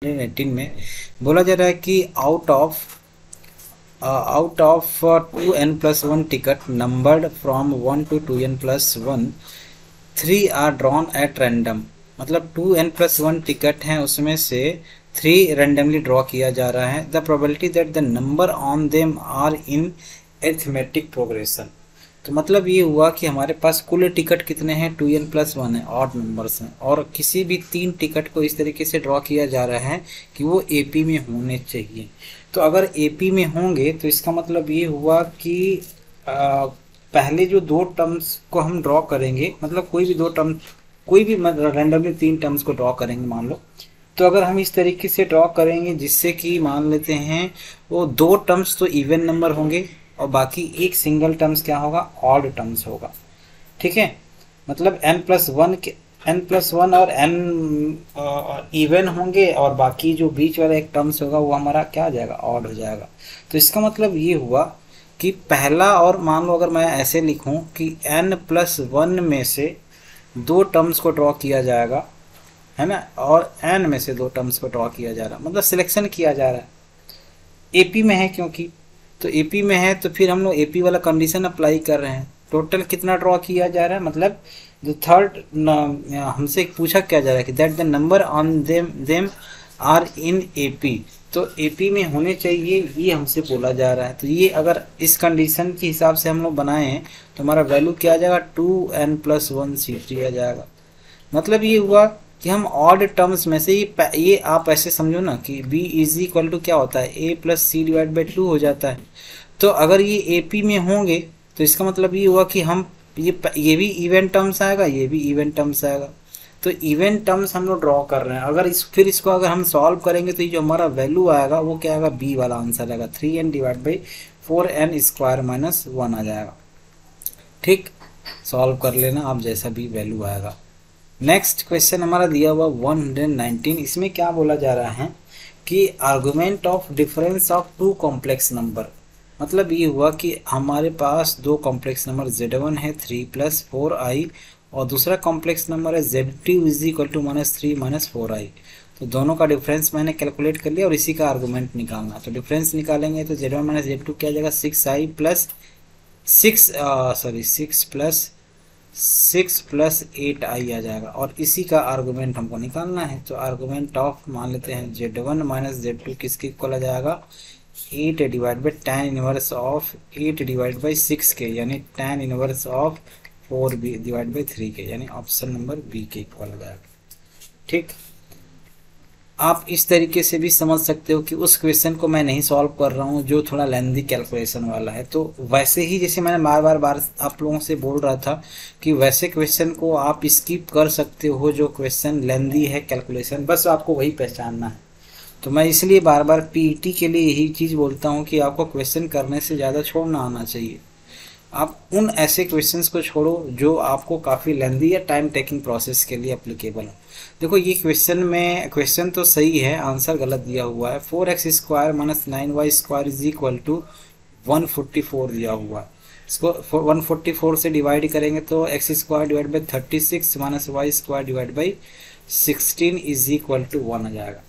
18 में बोला जा रहा है कि out of 2n+1 ticket numbered from 1 to 2n+1 3 are drawn at random. मतलब 2n+1 टिकट हैं, उसमें से 3 रैंडमली ड्रॉ किया जा रहा है। The probability that the number on them are in arithmetic progression. तो मतलब ये हुआ कि हमारे पास कुल टिकट कितने हैं, 2n+1 है, ऑड नंबर्स हैं, और किसी भी 3 टिकट को इस तरीके से ड्रॉ किया जा रहा है कि वो एपी में होने चाहिए। तो अगर एपी में होंगे तो इसका मतलब ये हुआ कि पहले जो 2 टर्म्स को हम ड्रॉ करेंगे, मतलब कोई भी 2 टर्म, कोई भी रैंडमली 3 टर्म्स को ड्रॉ करेंगे मान लो, तो अगर हम इस तरीके से ड्रॉ करेंगे जिससे कि मान लेते हैं वो 2 टर्म्स तो इवन नंबर होंगे और बाकी एक सिंगल टर्म्स क्या होगा, ऑड टर्म्स होगा। ठीक है, मतलब n+1 और n इवन होंगे और बाकी जो बीच वाला एक टर्म्स होगा वो हमारा क्या आ जाएगा, ऑड हो जाएगा। तो इसका मतलब ये हुआ कि पहला, और मान लो अगर मैं ऐसे लिखूं कि n+1 में से 2 टर्म्स को ड्रॉ किया जाएगा, है ना, और n में से 2 टर्म्स को ड्रॉ किया जा रहा है, मतलब सिलेक्शन किया जा रहा है, एपी में है क्योंकि, तो एपी में है तो फिर हम लोग एपी वाला कंडीशन अप्लाई कर रहे हैं। टोटल कितना ड्रॉ किया जा रहा है, मतलब जो थर्ड हमसे पूछा क्या जा रहा है कि that the number on them are in AP, तो एपी में होने चाहिए, ये हमसे बोला जा रहा है। तो ये अगर इस कंडीशन के हिसाब से हम लोग बनाएं तो हमारा वैल्यू क्या आ जाएगा, 2n+1 C3 आ जाएगा। मतलब ये हुआ कि हम ऑड टर्म्स में से ये आप ऐसे समझो ना कि b इज इक्वल टू क्या होता है, a+c/2 हो जाता है। तो अगर ये एपी में होंगे तो इसका मतलब ये हुआ कि हम ये भी इवेंट टर्म्स आएगा, ये भी इवेंट टर्म्स आएगा। तो इवेंट टर्म्स हम लोग ड्रॉ कर रहे हैं। अगर फिर इसको अगर हम सॉल्व करेंगे तो ये जो हमारा वैल्यू आएगा वो क्या आएगा, बी वाला आंसर आएगा, 3n/4n² - 1 आ जाएगा। ठीक, सॉल्व कर लेना आप, जैसा भी वैल्यू आएगा। नेक्स्ट क्वेश्चन हमारा दिया हुआ 119। इसमें क्या बोला जा रहा है कि argument of difference of 2 complex number. मतलब ये हुआ कि हमारे पास 2 कॉम्प्लेक्स नंबर z1 है 3+4i और दूसरा कॉम्प्लेक्स नंबर है z2 is equal to -3 - 4i। तो दोनों का डिफरेंस मैंने कैलकुलेट कर लिया और इसी का आर्गुमेंट निकालना। तो डिफरेंस निकालेंगे तो z1 - z2 क्या आ जाएगा, 6+8i आ जाएगा, और इसी का आर्गुमेंट हमको निकालना है। तो आर्गुमेंट ऑफ मान लेते हैं z1 - z2 किसके इक्वल आ जाएगा, 8/tan−1 के, यानी tan−4b/3 के, यानी ऑप्शन नंबर बी के इक्वल आ जाएगा। ठीक, आप इस तरीके से भी समझ सकते हो कि उस क्वेश्चन को मैं नहीं सॉल्व कर रहा हूँ जो थोड़ा लेंदी कैलकुलेशन वाला है। तो वैसे ही जैसे मैंने बार आप लोगों से बोल रहा था कि वैसे क्वेश्चन को आप स्किप कर सकते हो जो क्वेश्चन लेंदी है कैलकुलेशन, बस आपको वही पहचानना है। तो मैं इसलिए बार बार पीईटी के लिए यही चीज़ बोलता हूँ कि आपको क्वेश्चन करने से ज़्यादा छोड़ना आना चाहिए। आप उन ऐसे क्वेश्चंस को छोड़ो जो आपको काफ़ी लेंदी या टाइम टेकिंग प्रोसेस के लिए एप्लीकेबल हो। देखो ये क्वेश्चन तो सही है, आंसर गलत दिया हुआ है। 4x² - 9y² is equal to 144 दिया हुआ है। इसको 144 से डिवाइड करेंगे तो x² / 36 - y² / 16 is equal to 1 आ जाएगा।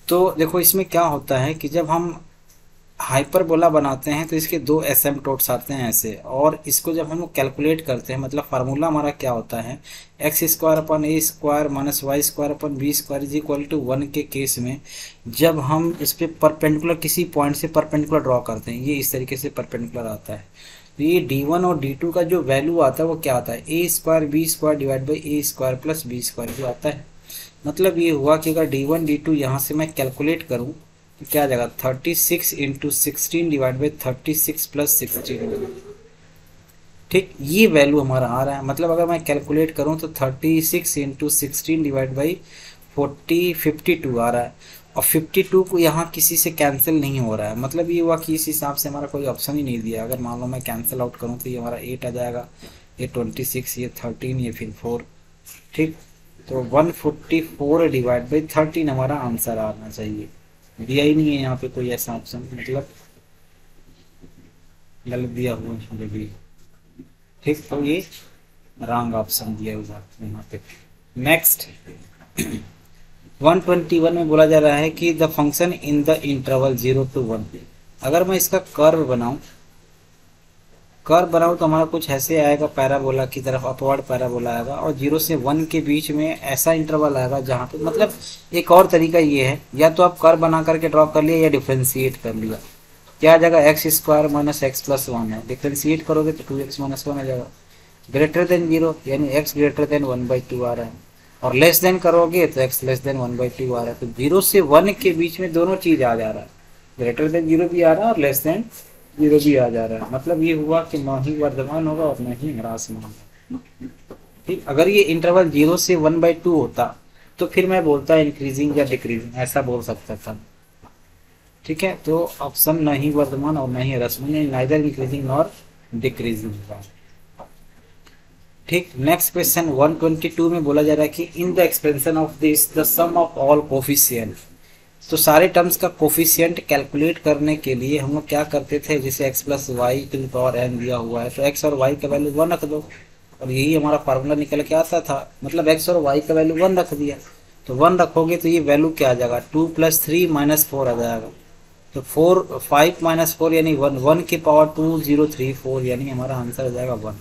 तो देखो इसमें क्या होता है कि जब हम हाइपरबोला बनाते हैं तो इसके 2 एसिम्पटोट्स आते हैं ऐसे, और इसको जब हम लोग कैलकुलेट करते हैं, मतलब फार्मूला हमारा क्या होता है, x² / a² - y² / b² is equal to 1 के केस में जब हम इस पर परपेंडिकुलर किसी पॉइंट से परपेंडिकुलर ड्रॉ करते हैं, ये इस तरीके से परपेंडिकुलर आता है। तो ये d1 और d2 का जो वैल्यू आता है वो क्या आता है, a² b² divide by a² + b² जो आता है। मतलब ये हुआ कि अगर d1 d2 यहाँ से मैं कैलकुलेट करूँ तो क्या आ जाएगा, 36 × 16 डिवाइड बाई 36 + 16। ठीक, ये वैल्यू हमारा आ रहा है। मतलब अगर मैं कैलकुलेट करूँ तो 36 × 16 डिवाइड बाई 52 आ रहा है, और 52 को यहाँ किसी से कैंसिल नहीं हो रहा है। मतलब ये हुआ कि इस हिसाब से हमारा कोई ऑप्शन ही नहीं दिया। अगर मान लो मैं कैंसिल आउट करूँ तो ये हमारा 8 आ जाएगा, ये 26, ये 13, ये फिर 4। ठीक, तो 144 डिवाइड बाई 13 हमारा आंसर आना चाहिए। दिया ही नहीं है यहाँ पे कोई ऐसा ऑप्शन, मतलब गलत दिया हुआ है भी। ठीक, तो ये रॉन्ग ऑप्शन दिया हुआ है यहाँ पे। नेक्स्ट 121 में बोला जा रहा है कि the function in the interval 0 to 1। अगर मैं इसका कर्व बनाऊं तो हमारा कुछ ऐसे आएगा, पैराबोला की तरफ अपवर्ड पैराबोला आएगा, और 0 से 1 के बीच में ऐसा इंटरवल आएगा जहाँ पे, मतलब एक और तरीका ये है, या तो आप कर्व बना करके ड्रॉ कर लिया या डिफ्रेंशिएट कर लिया। क्या आ जाएगा, x square minus x plus 1 है, डिफ्रेंशिएट करोगे तो 2x माइनस 1 आ जाएगा। ग्रेटर देन 0 यानी x ग्रेटर देन 1/2 आ रहा है, और लेस देन करोगे तो x लेस देन 1/2 आ रहा है। तो 0 से 1 के बीच में दोनों चीज आ जा रहा है, ग्रेटर देन 0 भी आ रहा है और लेस देन 0 भी आ जा रहा है। मतलब ये हुआ कि न ही वर्धमान होगा और न ही ह्रासमान। ठीक, अगर ये इंटरवल 0 से 1/2 होता तो फिर मैं बोलता इंक्रीजिंग या डिक्रीजिंग, ऐसा बोल सकता था। ठीक है, तो ऑप्शन न ही वर्धमान और न ही ह्रासमान, नाइदर इंक्रीजिंग और डिक्रीजिंग होगा। ठीक, नेक्स्ट क्वेश्चन 122 में बोला जा रहा है कि in the expansion of this the sum of all coefficient. तो सारे टर्म्स का कोफिशिएंट कैलकुलेट करने के लिए हम लोग क्या करते थे, जैसे x plus Y to the power n दिया हुआ है तो x और y का वैल्यू 1 रख दो, और यही हमारा फार्मूला निकल के आता था। मतलब x और y का वैल्यू 1 रख दिया, तो 1 रखोगे तो ये वैल्यू क्या आ जाएगा, 2 + 3 - 4 आ जाएगा। तो 5 - 4 यानी 1, 1 की पावर 2 0 3 4 यानी हमारा आंसर आ जाएगा 1।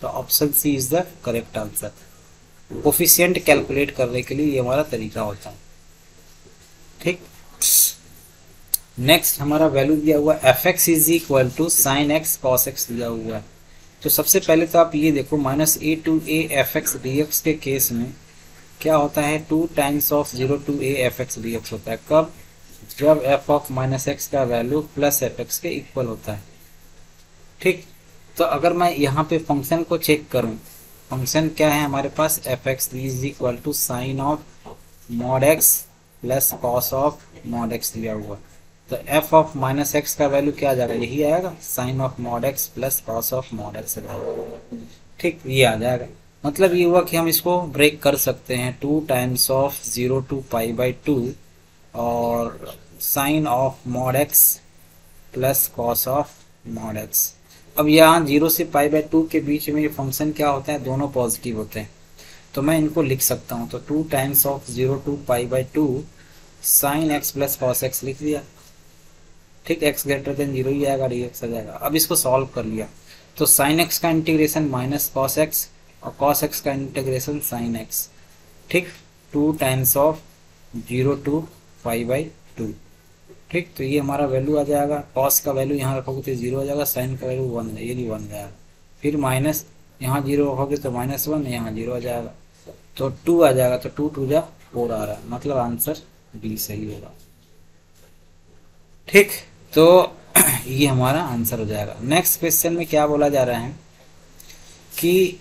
तो option C is the correct answer. Coefficient calculate करने के लिए ये हमारा तरीका होता है। ठीक, नेक्स्ट हमारा वैल्यू दिया हुआ fx = sin x cos x दिया हुआ है। तो सबसे पहले तो आप ये देखो -a to a fx dx के केस में क्या होता है, 2 times of 0 to a fx dx होता है। कब, जब f of -x का वैल्यू प्लस fx के इक्वल होता है। ठीक, तो अगर मैं यहाँ पे फंक्शन को चेक करूँ, फंक्शन क्या है हमारे पास, fx = sin of mod x plus cos of mod x दिया हुआ। तो f of -x का वैल्यू क्या आ जाएगा, यही आएगा, sin of mod x plus cos of mod x। ठीक, ये आ जाएगा। मतलब ये हुआ कि हम इसको ब्रेक कर सकते हैं, 2 times of 0 to π/2 और sin of mod x plus cos of mod x। अब यहाँ 0 से π/2 के बीच में ये फंक्शन क्या होता है, दोनों पॉजिटिव होते हैं, तो मैं इनको लिख सकता हूँ। तो 2 times of 0 to π/2 sin x plus cos x लिख दिया। ठीक, x ग्रेटर देन 0 ही आएगा, dx आ जाएगा। अब इसको सॉल्व कर लिया तो sin x का इंटीग्रेशन माइनस cos x और cos x का इंटीग्रेशन sin x। ठीक, 2 times of 0 to π/2। ठीक, तो ये हमारा वैल्यू आ जाएगा, cos का वैल्यू यहाँ रखोगे तो 0 आ जाएगा, sin का वैल्यू 1 है, ये भी 1 जाएगा। फिर माइनस यहाँ 0 रखोगे तो -1, यहाँ 0 आ जाएगा, तो 2 आ जाएगा। तो 2 2 जा 4 आ रहा है, मतलब आंसर बी सही होगा। ठीक, तो ये हमारा आंसर हो जाएगा। नेक्स्ट क्वेश्चन में क्या बोला जा रहा है कि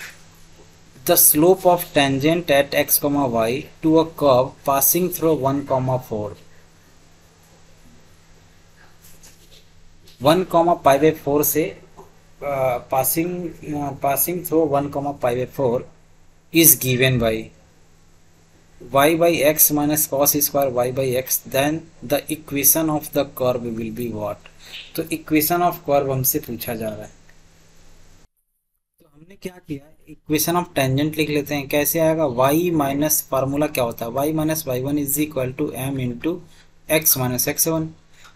the slope of tangent at x, y to a curve passing through 1,4 1,π/4 से passing through 1,π/4 is given by y/x minus cos square y/x, then the equation of the curve will be what। तो equation of curve हमसे पूछा जा रहा है, तो हमने क्या किया, इक्वेशन ऑफ टेंजेंट लिख लेते हैं। कैसे आएगा, y माइनस, फार्मूला क्या होता है, y minus y1 = m into x minus x1।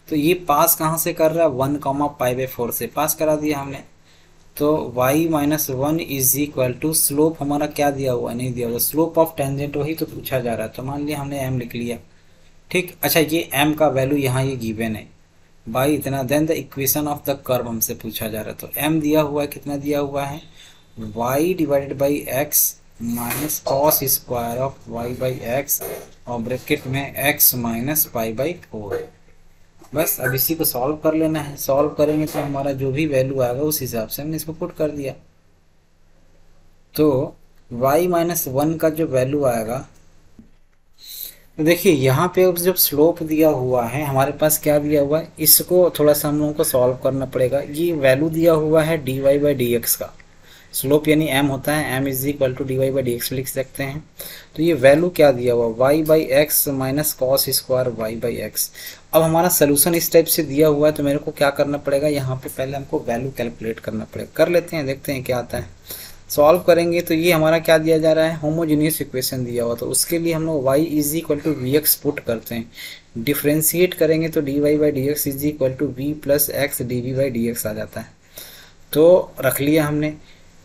तो ये पास कहाँ से कर रहा है, 1,π/4 से पास करा दिया हमने। तो y माइनस 1 = स्लोप हमारा क्या दिया हुआ, नहीं दिया हुआ, स्लोप ऑफ टेंजेंट वही तो पूछा जा रहा है। तो मान लिया हमने m लिख लिया। ठीक, अच्छा ये m का वैल्यू यहाँ ये गिवन है बाई इतना, then the equation of the curve हमसे पूछा जा रहा है। तो m दिया हुआ है, कितना दिया हुआ है, y/x minus cos square of y/x और ब्रैकेट में x माइनस π/4। बस अब इसी को सॉल्व कर लेना है। सॉल्व करेंगे तो हमारा जो भी वैल्यू आएगा उस हिसाब से हमने इसको पुट कर दिया। तो y माइनस 1 का जो वैल्यू आएगा, तो देखिए यहाँ पे अब जब स्लोप दिया हुआ है हमारे पास, क्या दिया हुआ है, इसको थोड़ा सा हम लोगों को सॉल्व करना पड़ेगा। ये वैल्यू दिया हुआ है dy/dx का, स्लोप यानी m होता है, m = dy/dx लिख सकते हैं। तो ये वैल्यू क्या दिया हुआ, y/x minus cos square y/x। अब हमारा सोल्यूशन इस टाइप से दिया हुआ है, तो मेरे को क्या करना पड़ेगा, यहाँ पे पहले हमको वैल्यू कैलकुलेट करना पड़ेगा। कर लेते हैं, देखते हैं क्या आता है। सॉल्व करेंगे तो ये हमारा क्या दिया जा रहा है, होमोजीनियस इक्वेशन दिया हुआ, तो उसके लिए हम लोग y is equal to v x put करते हैं। डिफ्रेंशिएट करेंगे तो d y by d x is equal to v plus x d v by d x आ जाता है। तो रख लिया हमने,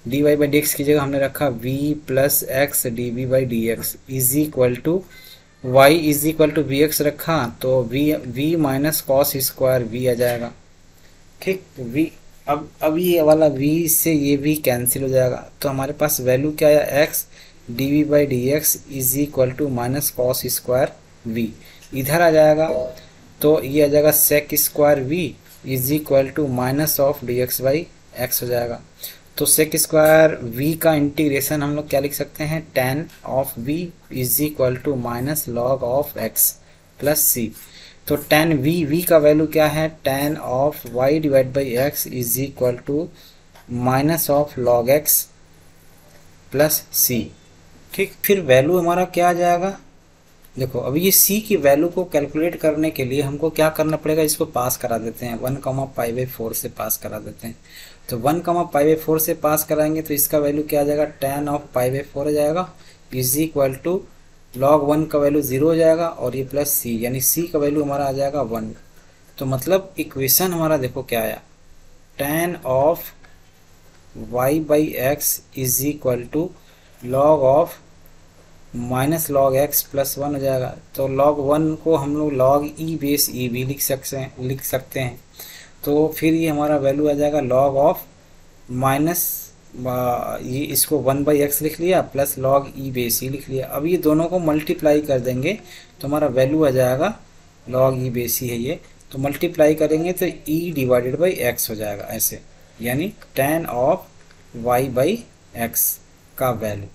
d y by d x की जगह हमने रखा v plus x d v by d x is equal to y is equal to v x रखा तो v minus cos square we आ जाएगा। ठीक, वी अब ये वाला v से ये v कैंसिल हो जाएगा, तो हमारे पास वैल्यू क्या आया, x d v by d x is equal to minus cos square v इधर आ जाएगा, तो ये आ जाएगा sec square v is equal to minus of d x by x हो जाएगा। तो सेक स्क्वायर v का इंटीग्रेशन हम लोग क्या लिख सकते हैं, tan of v is equal to minus log of x plus c. तो tan v का वैल्यू क्या है, tan of y divide by x is equal to minus of log x plus c. ठीक, फिर वैल्यू हमारा क्या आ जाएगा, देखो अभी ये c की वैल्यू को कैलकुलेट करने के लिए हमको क्या करना पड़ेगा, इसको पास करा देते हैं 1,π/4 से पास करा देते हैं। तो 1,π/4 से पास कराएंगे तो इसका वैल्यू क्या आ जाएगा, tan ऑफ π/4 आ जाएगा इज इक्वल टू log 1 का वैल्यू 0 हो जाएगा और ये प्लस सी, यानी सी का वैल्यू हमारा आ जाएगा 1। तो मतलब इक्वेशन हमारा देखो क्या आया, tan of y by x is equal to log of minus log x plus 1 हो जाएगा। तो log 1 को हम लोग log e बेस e भी लिख सकते हैं। तो फिर ये हमारा वैल्यू आ जाएगा log ऑफ माइनस ये इसको 1/x लिख लिया plus log e base e लिख लिया। अब ये दोनों को मल्टीप्लाई कर देंगे तो हमारा वैल्यू आ जाएगा log e बेस e है ये, तो मल्टीप्लाई करेंगे तो e डिवाइडेड बाई x हो जाएगा ऐसे, यानी tan of y by x का value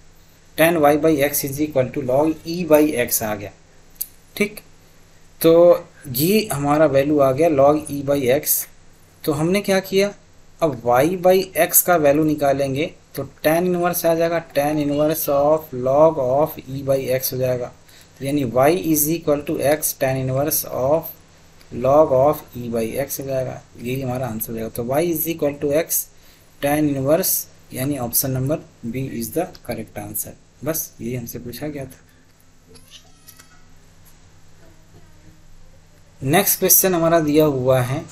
tan y by x is equal to log e by x आ गया। ठीक, तो ये हमारा वैल्यू आ गया log e बाई एक्स। तो हमने क्या किया, अब y बाई एक्स का वैल्यू निकालेंगे तो tan इनवर्स आ जाएगा, tan inverse of log of e by x हो जाएगा। तो यानी y is equal to x tan inverse of log of e by x हो जाएगा, यही हमारा आंसर हो जाएगा। तो y is equal to x tan inverse, यानी option number b is the correct answer. बस यही हमसे पूछा गया था। नेक्स्ट क्वेश्चन हमारा दिया हुआ है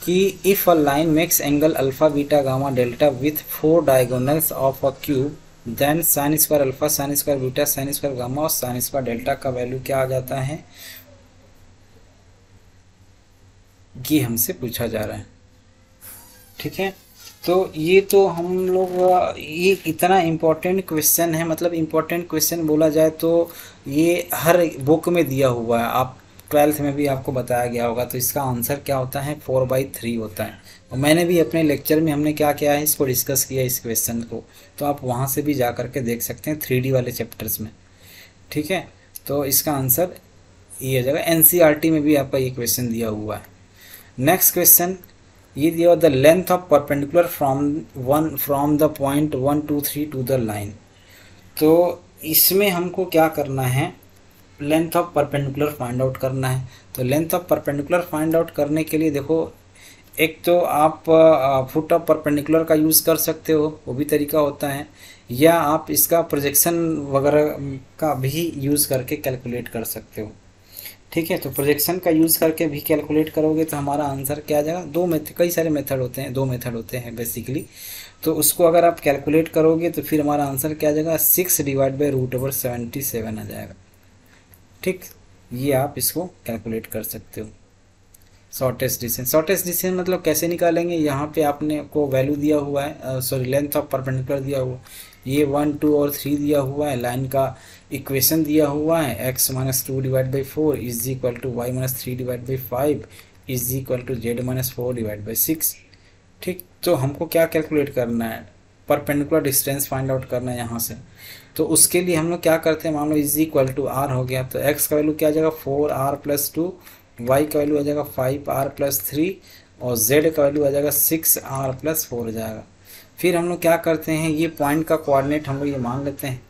कि if a line makes angle alpha beta gamma delta with 4 diagonals of a cube then sine square alpha sine square beta sine square gamma और साइन स्क्वायर डेल्टा का वैल्यू क्या आ जाता है, ये हमसे पूछा जा रहा है। ठीक है, तो ये तो हम लोग ये इतना इम्पोर्टेंट क्वेश्चन है, मतलब इम्पोर्टेंट क्वेश्चन बोला जाए तो ये हर बुक में दिया हुआ है, आप 12th में भी आपको बताया गया होगा। तो इसका आंसर क्या होता है, 4/3 होता है। और मैंने भी अपने लेक्चर में हमने क्या किया है, इसको डिस्कस किया इस क्वेश्चन को, तो आप वहाँ से भी जा करके देख सकते हैं 3D वाले चैप्टर्स में। ठीक है, तो इसका आंसर ये हो जाएगा। NCERT में भी आपका ये क्वेश्चन दिया हुआ है। नेक्स्ट क्वेश्चन ये दिया हुआ, the length of perpendicular from the point 1 2 3 to the line. तो इसमें हमको क्या करना है, length of perpendicular find out करना है। तो length of perpendicular find out करने के लिए देखो, एक तो आप फुट ऑफ परपेंडिकुलर का यूज़ कर सकते हो, वो भी तरीका होता है, या आप इसका प्रोजेक्शन वगैरह का भी यूज़ करके कैलकुलेट कर सकते हो। ठीक है, तो प्रोजेक्शन का यूज़ करके भी कैलकुलेट करोगे तो हमारा आंसर क्या आ जाएगा, कई सारे मेथड होते हैं, 2 मेथड होते हैं बेसिकली। तो उसको अगर आप कैलकुलेट करोगे तो फिर हमारा आंसर क्या आ जाएगा, 6 डिवाइड बाई √77 आ जाएगा। ठीक, ये आप इसको कैलकुलेट कर सकते हो। शॉर्टेस्ट डिस्टेंस मतलब कैसे निकालेंगे, यहाँ पे आपने को वैल्यू दिया हुआ है, सॉरी लेंथ ऑफ परपेंडिकुलर दिया हुआ, ये 1 2 और 3 दिया हुआ है, लाइन का इक्वेशन दिया हुआ है, x - 2 divide by 4 is equal to y - 3 divide by 5 is equal to z - 4 divide by 6। ठीक, तो हमको क्या कैलकुलेट करना है, परपेंडिकुलर डिस्टेंस फाइंड आउट करना है यहाँ से। तो उसके लिए हम लोग क्या करते हैं, मान लो इज इक्वल टू r हो गया, तो x का वैल्यू क्या आ जाएगा 4r + 2, y का वैल्यू आ जाएगा 5r + 3 और z का वैल्यू आ जाएगा 6r + 4 हो जाएगा। फिर हम लोग क्या करते हैं, ये पॉइंट का कोऑर्डिनेट हम लोग ये मान लेते हैं।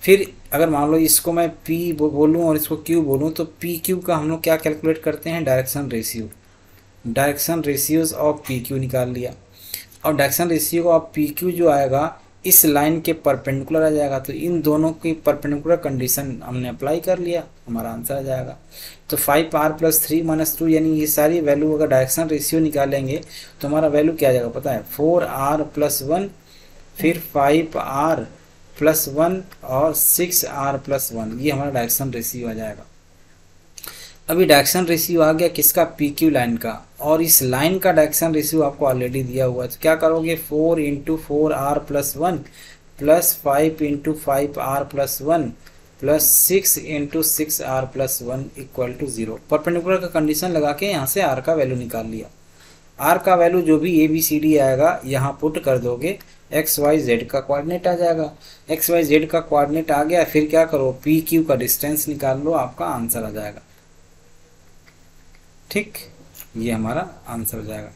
फिर अगर मान लो इसको मैं p बोलूँ और इसको q बोलूँ, तो PQ का हम लोग क्या कैलकुलेट करते हैं, डायरेक्शन रेशियोज ऑफ PQ निकाल लिया। और डायरेक्शन रेशियो ऑफ PQ जो आएगा इस लाइन के परपेंडिकुलर आ जाएगा। तो इन दोनों की परपेंडिकुलर कंडीशन हमने अप्लाई कर लिया, हमारा आंसर आ जाएगा। तो 5r + 3 - 2 यानी ये सारी वैल्यू अगर डायरेक्शन रेशियो निकालेंगे तो हमारा वैल्यू क्या आ जाएगा पता है, 4r + 1, फिर 5r + 1 और 6r + 1, ये हमारा डायरेक्शन रेशियो आ जाएगा। अभी डायरेक्शन रेशियो आ गया किसका, PQ लाइन का, और इस लाइन का डायरेक्शन रेशियो आपको ऑलरेडी दिया हुआ है। तो क्या करोगे, 4 × 4r + 1 + 5 × 5r + 1 + 6 × 6r + 1 = 0। परपेंडिकुलर का कंडीशन लगा के यहाँ से r का वैल्यू निकाल लिया। r का वैल्यू जो भी ABCD आएगा यहाँ पुट कर दोगे, XYZ का कोऑर्डिनेट आ जाएगा। XYZ का कोऑर्डिनेट आ गया, फिर क्या करो, PQ का डिस्टेंस निकाल लो, आपका आंसर आ जाएगा। ठीक, ये हमारा आंसर हो जाएगा।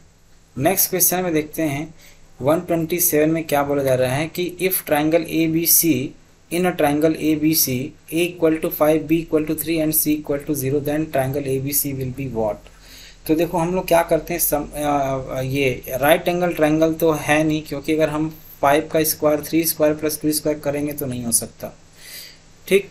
नेक्स्ट क्वेश्चन में देखते हैं 127 में क्या बोला जा रहा है कि if triangle ABC in a triangle ABC A = 5 B = 3 and C = 0 then triangle ABC will be what. तो देखो हम लोग क्या करते हैं, ये राइट एंगल ट्राइंगल तो है नहीं, क्योंकि अगर हम 5 का स्क्वायर 3 स्क्वायर + 2 स्क्वायर करेंगे तो नहीं हो सकता। ठीक,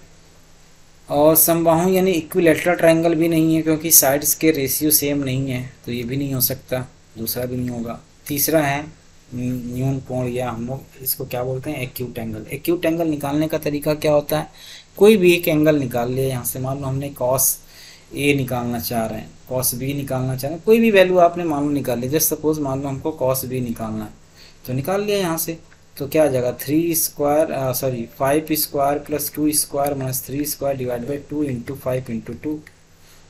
और समबाहु यानी इक्विलेटरल ट्रायंगल भी नहीं है, क्योंकि साइड्स के रेशियो सेम नहीं है, तो ये भी नहीं हो सकता, दूसरा भी नहीं होगा। तीसरा है न्यून कोण, या हम लोग इसको क्या बोलते हैं, एक्यूट एंगल। एक्यूट एंगल निकालने का तरीका क्या होता है, कोई भी एक एंगल निकाल लिया यहाँ से, मान लो हमने cos A निकालना चाह रहे हैं, cos B निकालना चाह रहे हैं, कोई भी वैल्यू आपने मान लो निकाल ली, जस्ट सपोज मान लो हमको cos B निकालना है, तो निकाल लिया यहाँ से। तो क्या आ जाएगा, 5 स्क्वायर + 2 स्क्वायर - 3 स्क्वायर / 2 × 5 × 2।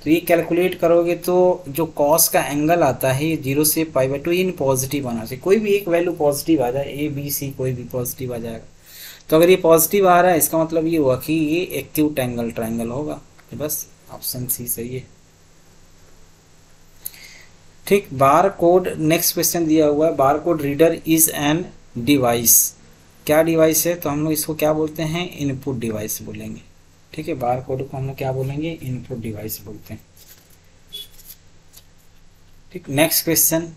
तो ये कैलकुलेट करोगे तो जो कॉस का एंगल आता है ये 0 से π/2 इन पॉजिटिव आना चाहिए, कोई भी एक वैल्यू पॉजिटिव आ जाए, ABC कोई भी पॉजिटिव आ जाएगा। तो अगर ये पॉजिटिव आ रहा है इसका मतलब ये हुआ कि ये एक्यूट एंगल ट्रायंगल होगा, तो बस ऑप्शन C सही है। ठीक, बार कोड, नेक्स्ट क्वेश्चन दिया हुआ है, bar code reader is an device. क्या डिवाइस है, तो हम लोग इसको क्या बोलते हैं, इनपुट डिवाइस बोलेंगे। ठीक है, बार कोड को हम लोग क्या बोलेंगे, इनपुट डिवाइस बोलते हैं। ठीक, नेक्स्ट क्वेश्चन,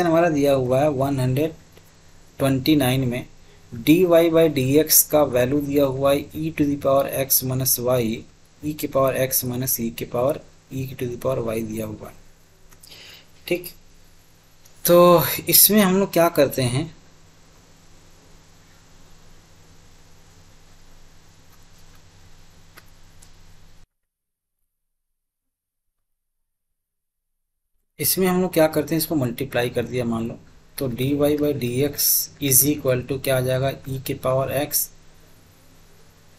हमारा दिया हुआ है 129 में dy/dx का वैल्यू दिया हुआ है e⁻x - y, e⁻x - e⁻y दिया हुआ है। ठीक, तो इसमें हम लोग क्या करते हैं, इसको मल्टीप्लाई कर दिया मान लो, तो dy/dx = क्या आ जाएगा, e⁻x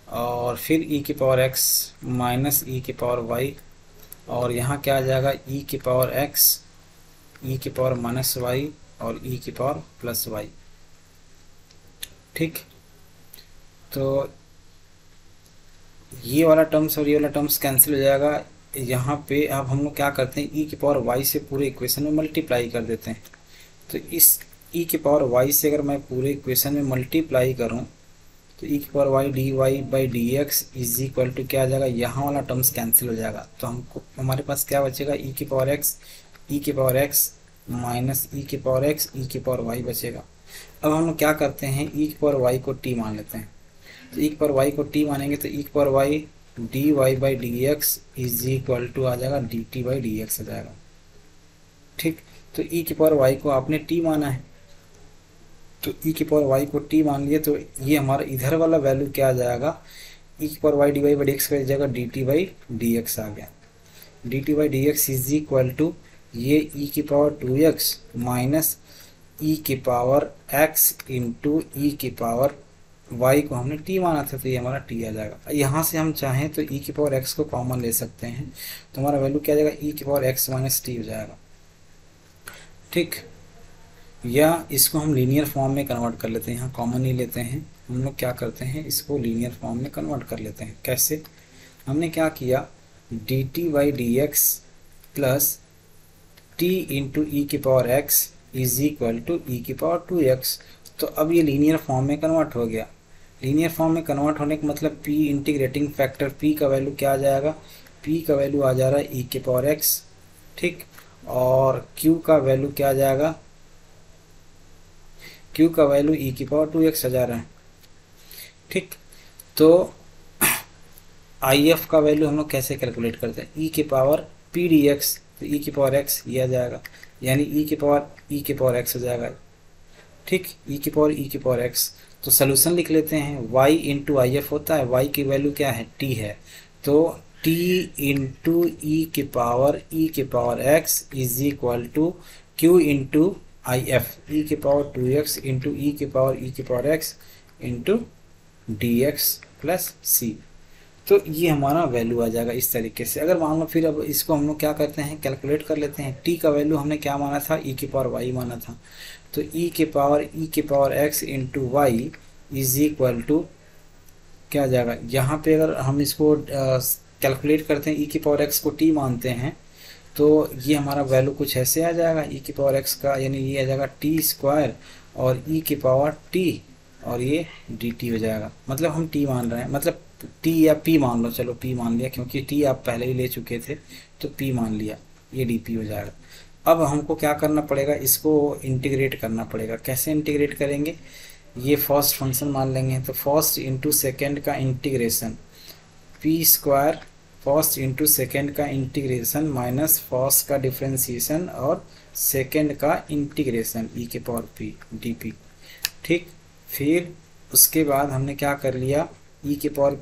और फिर e⁻x - e⁻y, और यहाँ क्या आ जाएगा, e⁻x e⁻−y और e⁻+y। ठीक, तो ये वाला टर्म्स और ये वाला टर्म्स कैंसिल हो जाएगा। यहाँ पे अब हम लोग क्या करते हैं, e⁻y से पूरे इक्वेशन में मल्टीप्लाई कर देते हैं। तो इस e⁻y से अगर मैं पूरे इक्वेशन में मल्टीप्लाई करूँ तो e⁻y dy/dx = क्या आ जाएगा, यहाँ वाला टर्म्स कैंसिल हो जाएगा। तो हमको हमारे पास क्या बचेगा, e⁻x e⁻y बचेगा। अब हम लोग क्या करते हैं, e⁻y को t मान लेते हैं। तो e⁻y को t मानेंगे तो e⁻y dy/dx = आ जाएगा dt/dx आ जाएगा। ठीक, तो e⁻y को आपने t माना है, तो e⁻y को t मान लिए, तो ये हमारा इधर वाला वैल्यू क्या आ जाएगा, e⁻y dy/dx का जगह dt/dx आ गया। dt/dx = ये e⁻2x - e⁻x × e⁻y को हमने t माना था, तो ये हमारा t आ जाएगा। यहाँ से हम चाहें तो e⁻x को कॉमन ले सकते हैं, तो हमारा वैल्यू क्या आ जाएगा, e⁻x - t हो जाएगा। ठीक, या इसको हम लीनियर फॉर्म में कन्वर्ट कर लेते हैं, यहाँ कॉमन नहीं लेते हैं, हम लोग क्या करते हैं, इसको लीनियर फॉर्म में कन्वर्ट कर लेते हैं। कैसे, हमने क्या किया, dt/dx + t × e⁻x = e⁻2x। तो अब ये लीनियर फॉर्म में कन्वर्ट हो गया। लीनियर फॉर्म में कन्वर्ट होने का मतलब p इंटीग्रेटिंग फैक्टर p का वैल्यू क्या आ जाएगा, p का वैल्यू आ जा रहा है e⁻x। ठीक, और q का वैल्यू क्या आ जाएगा, q का वैल्यू e की पावर 2x आ जा रहा है। ठीक, तो if का वैल्यू हम लोग कैसे कैलकुलेट करते हैं, e के पावर p dx, तो e की पावर x ये आ जाएगा, यानी e के पावर x आ जाएगा। ठीक, e की पावर x। तो सोल्यूशन लिख लेते हैं, y इंटू आई एफ होता है, y की वैल्यू क्या है, t है, तो t इंटू ई के power x is equal to q into I F, e के पावर 2x इंटू ई के power x into d x plus c. तो ये हमारा वैल्यू आ जाएगा इस तरीके से। अगर मान लो फिर अब इसको हम लोग क्या करते हैं, कैलकुलेट कर लेते हैं। t का वैल्यू हमने क्या माना था, e की पावर y माना था, तो e के power x into Y is equal to क्या आ जाएगा, यहाँ पे अगर हम इसको कैलकुलेट करते हैं, e की पावर x को t मानते हैं, तो ये हमारा वैल्यू कुछ ऐसे आ जाएगा, e की पावर x का, यानी ये आ जाएगा t स्क्वायर और e की पावर t और ये dt हो जाएगा। मतलब हम t मान रहे हैं, मतलब t या p मान लो, चलो p मान लिया क्योंकि t आप पहले ही ले चुके थे, तो p मान लिया, ये dp हो जाएगा। अब हमको क्या करना पड़ेगा, इसको इंटीग्रेट करना पड़ेगा। कैसे इंटीग्रेट करेंगे, ये फर्स्ट फंक्शन मान लेंगे, तो फर्स्ट इंटू सेकेंड का integration p square, first into second का इंटीग्रेशन माइनस फर्स्ट का डिफ्रेंसिएशन और सेकेंड का इंटीग्रेशन e के पावर p dp। ठीक, फिर उसके बाद हमने क्या कर लिया, e के पावर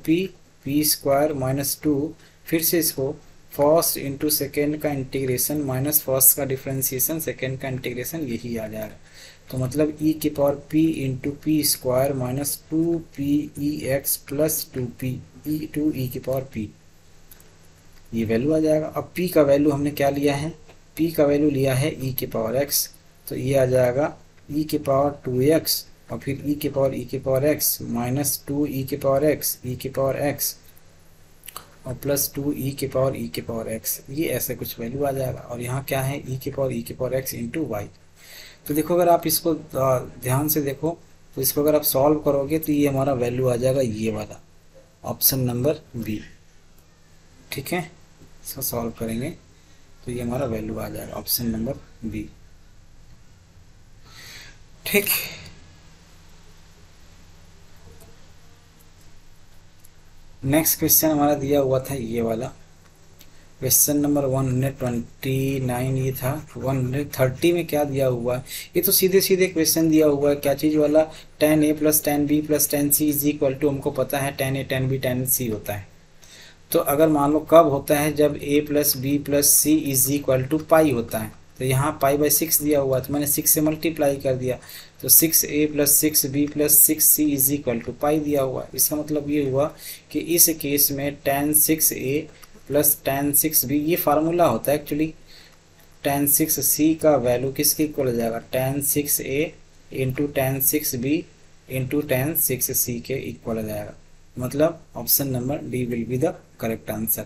p स्क्वायर माइनस 2, फिर से इसको फर्स्ट इंटू सेकेंड का इंटीग्रेशन माइनस फर्स्ट का डिफ्रेंसिएशन सेकेंड का इंटीग्रेशन, यही आ जाएगा। तो मतलब e के power p into P square minus 2p(x) plus 2p e के पावर p, ये वैल्यू आ जाएगा। अब p का वैल्यू हमने क्या लिया है, p का वैल्यू लिया है e के पावर x, तो ये आ जाएगा e के पावर 2x और फिर e के पावर x माइनस 2e के पावर x और प्लस 2e के पावर x, ये ऐसे कुछ वैल्यू आ जाएगा। और यहाँ क्या है, e के पावर x इंटू वाई। तो देखो अगर आप इसको ध्यान से देखो, तो इसको अगर आप सॉल्व करोगे तो ये हमारा वैल्यू आ जाएगा ये वाला, ऑप्शन नंबर बी। ठीक है, इसको सॉल्व करेंगे तो ये हमारा वैल्यू आ जाएगा ऑप्शन नंबर बी। ठीक, नेक्स्ट क्वेश्चन हमारा दिया हुआ था ये वाला, क्वेश्चन नंबर 129, ये था 130 में क्या दिया हुआ है, ये तो सीधे सीधे क्वेश्चन दिया हुआ है। क्या चीज़ वाला, tan a plus tan b plus tan c is equal to, हमको पता है tan a tan b tan c होता है। तो अगर मान लो कब होता है, जब a plus b plus c is equal to pi होता है, तो यहाँ पाई/6 दिया हुआ है, तो मैंने 6 से मल्टीप्लाई कर दिया, तो 6a plus 6b plus 6c is equal to pi दिया हुआ है। इसका मतलब ये हुआ कि इस केस में tan 6a plus tan 6b, ये फार्मूला होता है एक्चुअली, tan 6c का वैल्यू किसके इक्वल हो जाएगा, tan 6a into tan 6b into tan 6c के इक्वल हो जाएगा। मतलब option number D will be the correct answer.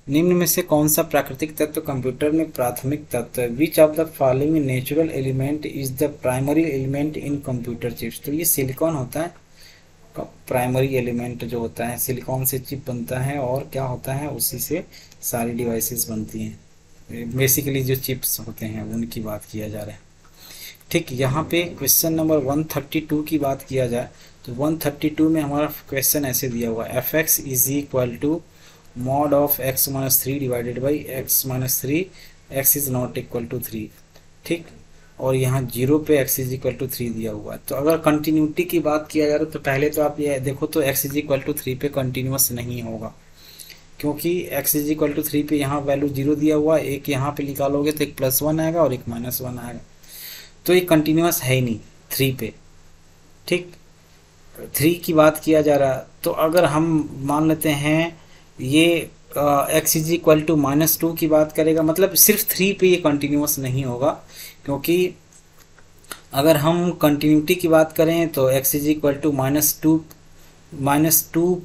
निम्न में से कौन सा प्राकृतिक तत्व कंप्यूटर में प्राथमिक तत्व है, which of the following natural element is the primary element in computer chips. तो ये सिलिकॉन होता है, प्राइमरी एलिमेंट जो होता है, सिलिकॉन से चिप बनता है और क्या होता है, उसी से सारी डिवाइसेस बनती हैं। बेसिकली जो चिप्स होते हैं उनकी बात किया जा रहा है। ठीक, यहाँ पे क्वेश्चन नंबर 132 की बात किया जाए तो 132 में हमारा क्वेश्चन ऐसे दिया हुआ है, fx is equal to mod of x minus 3 divided by x minus 3, x is not equal to 3। ठीक, और यहाँ 0 पे x इज इक्वल टू 3 दिया हुआ है। तो अगर कंटिन्यूटी की बात किया जा रहा है तो पहले तो आप ये देखो, तो x इज इक्वल टू 3 पे कंटिन्यूस नहीं होगा, क्योंकि x इज इक्वल टू 3 पे यहाँ वैल्यू 0 दिया हुआ है, एक यहाँ पे निकालोगे तो एक +1 आएगा और एक -1 आएगा, तो ये कंटिन्यूस है ही नहीं 3 पे। ठीक, 3 की बात किया जा रहा है, तो अगर हम मान लेते हैं ये x इज इक्वल टू -2 की बात करेगा, मतलब सिर्फ 3 पे ये कंटिन्यूस नहीं होगा, क्योंकि अगर हम कंटिन्यूटी की बात करें तो x इज इक्वल टू -2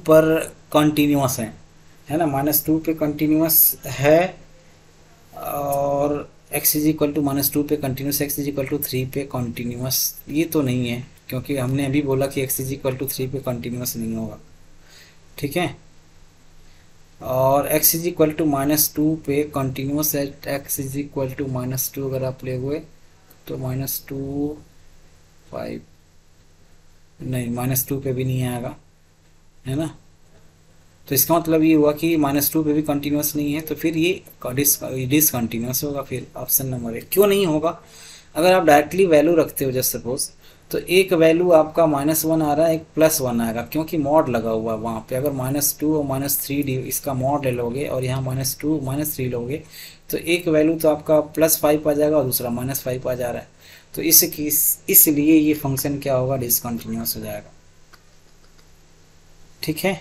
पर कंटिन्यूस है ना, -2 पे कंटिन्यूस है, और x इज इक्वल टू -2 पे continuous, x is equal to 3 पे कंटिन्यूस, ये तो नहीं है, क्योंकि हमने अभी बोला कि x इज इक्वल टू 3 पे कंटिन्यूस नहीं होगा। ठीक है, और x इज इक्वल टू -2 पे continuous at x is equal to -2 अगर आप ले हुए तो -2 5 नहीं, -2 पे भी नहीं आएगा, है ना। तो इसका मतलब ये हुआ कि -2 पे भी कंटिन्यूस नहीं है, तो फिर ये डिसकंटिन्यूस होगा। फिर ऑप्शन नंबर 1 क्यों नहीं होगा? अगर आप डायरेक्टली वैल्यू रखते हो जैसे सपोज, तो एक वैल्यू आपका -1 आ रहा है, एक +1 आएगा, क्योंकि मॉड लगा हुआ है वहाँ पे। अगर -2 और -3 इसका मॉड ले लोगे और यहाँ -2 -3 लोगे, तो एक वैल्यू तो आपका +5 आ जाएगा और दूसरा -5 आ जा रहा है। तो इसलिए ये फंक्शन क्या होगा, डिसकंटिन्यूस हो जाएगा। ठीक है,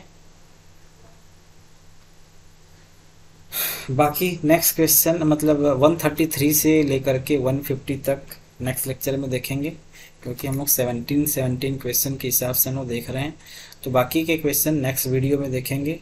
बाकी नेक्स्ट क्वेश्चन मतलब 133 से लेकर के 150 तक नेक्स्ट लेक्चर में देखेंगे, क्योंकि हम लोग 17 क्वेश्चन के हिसाब से हम लोग देख रहे हैं। तो बाकी के क्वेश्चन नेक्स्ट वीडियो में देखेंगे।